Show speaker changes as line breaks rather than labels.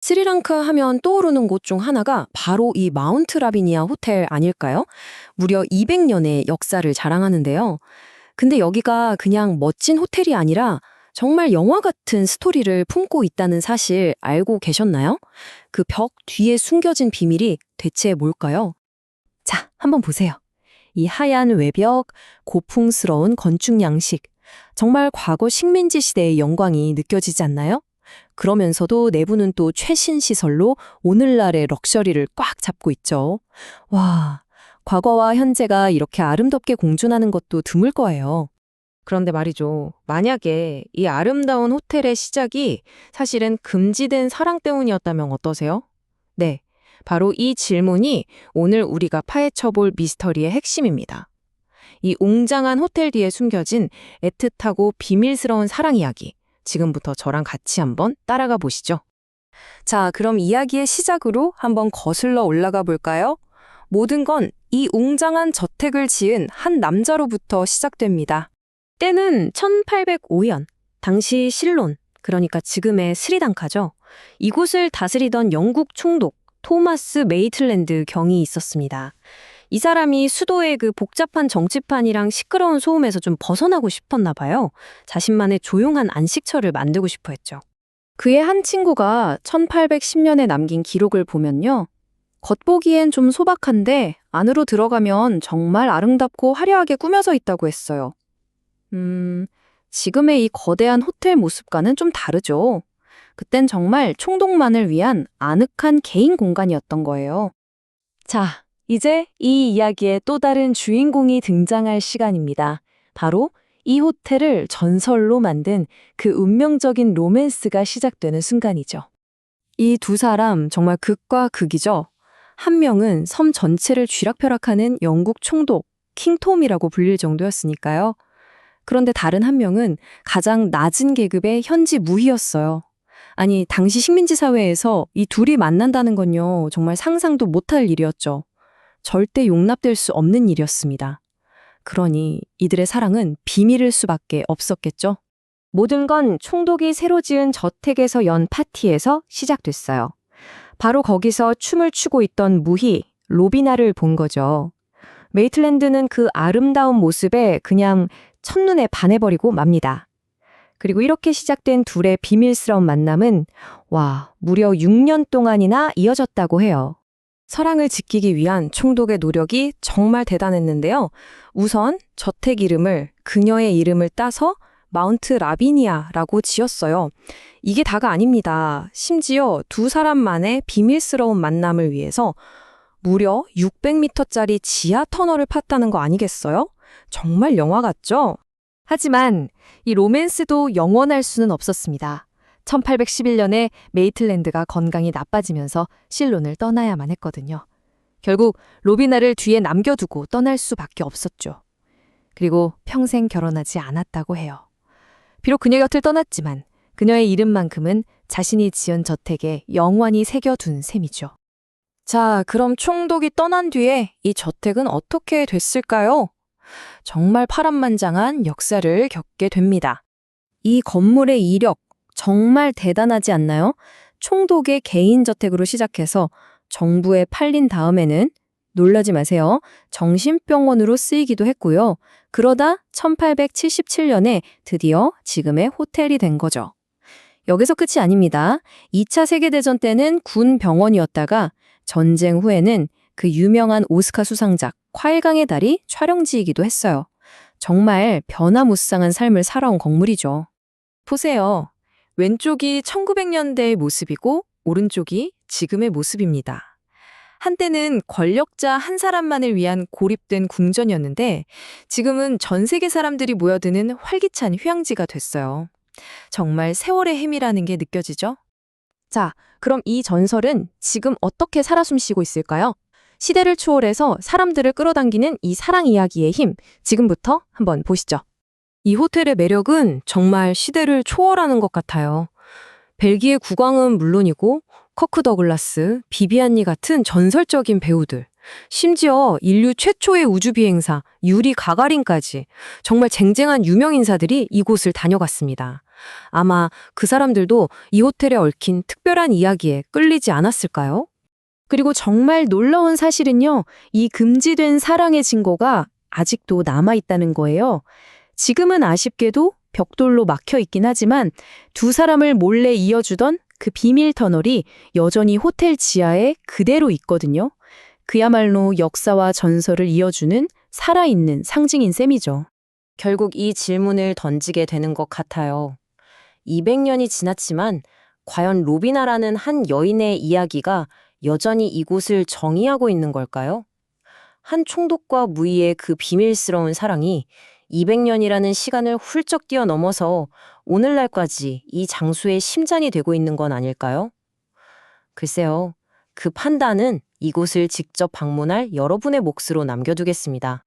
스리랑카 하면 떠오르는 곳 중 하나가 바로 이 마운트 라비니아 호텔 아닐까요? 무려 200년의 역사를 자랑하는데요. 근데 여기가 그냥 멋진 호텔이 아니라 정말 영화 같은 스토리를 품고 있다는 사실 알고 계셨나요? 그 벽 뒤에 숨겨진 비밀이 대체 뭘까요? 자, 한번 보세요. 이 하얀 외벽, 고풍스러운 건축 양식, 정말 과거 식민지 시대의 영광이 느껴지지 않나요? 그러면서도 내부는 또 최신 시설로 오늘날의 럭셔리를 꽉 잡고 있죠. 와, 과거와 현재가 이렇게 아름답게 공존하는 것도 드물 거예요. 그런데 말이죠. 만약에 이 아름다운 호텔의 시작이 사실은 금지된 사랑 때문이었다면 어떠세요? 네, 바로 이 질문이 오늘 우리가 파헤쳐볼 미스터리의 핵심입니다. 이 웅장한 호텔 뒤에 숨겨진 애틋하고 비밀스러운 사랑 이야기. 지금부터 저랑 같이 한번 따라가 보시죠. 자, 그럼 이야기의 시작으로 한번 거슬러 올라가 볼까요? 모든 건 이 웅장한 저택을 지은 한 남자로부터 시작됩니다. 때는 1805년, 당시 실론, 그러니까 지금의 스리랑카죠. 이곳을 다스리던 영국 총독 토마스 메이틀랜드 경이 있었습니다. 이 사람이 수도의 그 복잡한 정치판이랑 시끄러운 소음에서 좀 벗어나고 싶었나 봐요. 자신만의 조용한 안식처를 만들고 싶어 했죠. 그의 한 친구가 1810년에 남긴 기록을 보면요. 겉보기엔 좀 소박한데 안으로 들어가면 정말 아름답고 화려하게 꾸며져 있다고 했어요. 지금의 이 거대한 호텔 모습과는 좀 다르죠. 그땐 정말 총독만을 위한 아늑한 개인 공간이었던 거예요. 자, 이제 이 이야기의 또 다른 주인공이 등장할 시간입니다. 바로 이 호텔을 전설로 만든 그 운명적인 로맨스가 시작되는 순간이죠. 이 두 사람 정말 극과 극이죠. 한 명은 섬 전체를 쥐락펴락하는 영국 총독 킹톰이라고 불릴 정도였으니까요. 그런데 다른 한 명은 가장 낮은 계급의 현지 무희였어요. 아니, 당시 식민지 사회에서 이 둘이 만난다는 건요, 정말 상상도 못할 일이었죠. 절대 용납될 수 없는 일이었습니다. 그러니 이들의 사랑은 비밀일 수밖에 없었겠죠. 모든 건 총독이 새로 지은 저택에서 연 파티에서 시작됐어요. 바로 거기서 춤을 추고 있던 무희, 로비나를 본 거죠. 메이틀랜드는 그 아름다운 모습에 그냥 첫눈에 반해버리고 맙니다. 그리고 이렇게 시작된 둘의 비밀스러운 만남은 무려 6년 동안이나 이어졌다고 해요. 사랑을 지키기 위한 총독의 노력이 정말 대단했는데요. 우선 저택 이름을 그녀의 이름을 따서 마운트 라비니아라고 지었어요. 이게 다가 아닙니다. 심지어 두 사람만의 비밀스러운 만남을 위해서 무려 600m짜리 지하 터널을 팠다는 거 아니겠어요? 정말 영화 같죠? 하지만 이 로맨스도 영원할 수는 없었습니다. 1811년에 메이틀랜드가 건강이 나빠지면서 실론을 떠나야만 했거든요. 결국 로비나를 뒤에 남겨두고 떠날 수밖에 없었죠. 그리고 평생 결혼하지 않았다고 해요. 비록 그녀 곁을 떠났지만 그녀의 이름만큼은 자신이 지은 저택에 영원히 새겨둔 셈이죠. 자, 그럼 총독이 떠난 뒤에 이 저택은 어떻게 됐을까요? 정말 파란만장한 역사를 겪게 됩니다. 이 건물의 이력 정말 대단하지 않나요? 총독의 개인 저택으로 시작해서 정부에 팔린 다음에는 놀라지 마세요. 정신병원으로 쓰이기도 했고요. 그러다 1877년에 드디어 지금의 호텔이 된 거죠. 여기서 끝이 아닙니다. 2차 세계대전 때는 군 병원이었다가 전쟁 후에는 그 유명한 오스카 수상작 콰일강의 달이 촬영지이기도 했어요. 정말 변화무쌍한 삶을 살아온 건물이죠. 보세요. 왼쪽이 1900년대의 모습이고 오른쪽이 지금의 모습입니다. 한때는 권력자 한 사람만을 위한 고립된 궁전이었는데 지금은 전 세계 사람들이 모여드는 활기찬 휴양지가 됐어요. 정말 세월의 힘이라는 게 느껴지죠? 자, 그럼 이 전설은 지금 어떻게 살아 숨쉬고 있을까요? 시대를 초월해서 사람들을 끌어당기는 이 사랑 이야기의 힘, 지금부터 한번 보시죠. 이 호텔의 매력은 정말 시대를 초월하는 것 같아요. 벨기에 국왕은 물론이고 커크 더글라스, 비비안니 같은 전설적인 배우들, 심지어 인류 최초의 우주비행사 유리 가가린까지 정말 쟁쟁한 유명 인사들이 이곳을 다녀갔습니다.
아마 그 사람들도 이 호텔에 얽힌 특별한 이야기에 끌리지 않았을까요?
그리고 정말 놀라운 사실은요, 이 금지된 사랑의 증거가 아직도 남아있다는 거예요. 지금은 아쉽게도 벽돌로 막혀 있긴 하지만 두 사람을 몰래 이어주던 그 비밀 터널이 여전히 호텔 지하에 그대로 있거든요. 그야말로 역사와 전설을 이어주는 살아있는 상징인 셈이죠.
결국 이 질문을 던지게 되는 것 같아요. 200년이 지났지만 과연 로비나라는 한 여인의 이야기가 여전히 이곳을 정의하고 있는 걸까요? 한 총독과 무희의 그 비밀스러운 사랑이 200년이라는 시간을 훌쩍 뛰어넘어서 오늘날까지 이 장소의 심장이 되고 있는 건 아닐까요? 글쎄요. 그 판단은 이곳을 직접 방문할 여러분의 몫으로 남겨두겠습니다.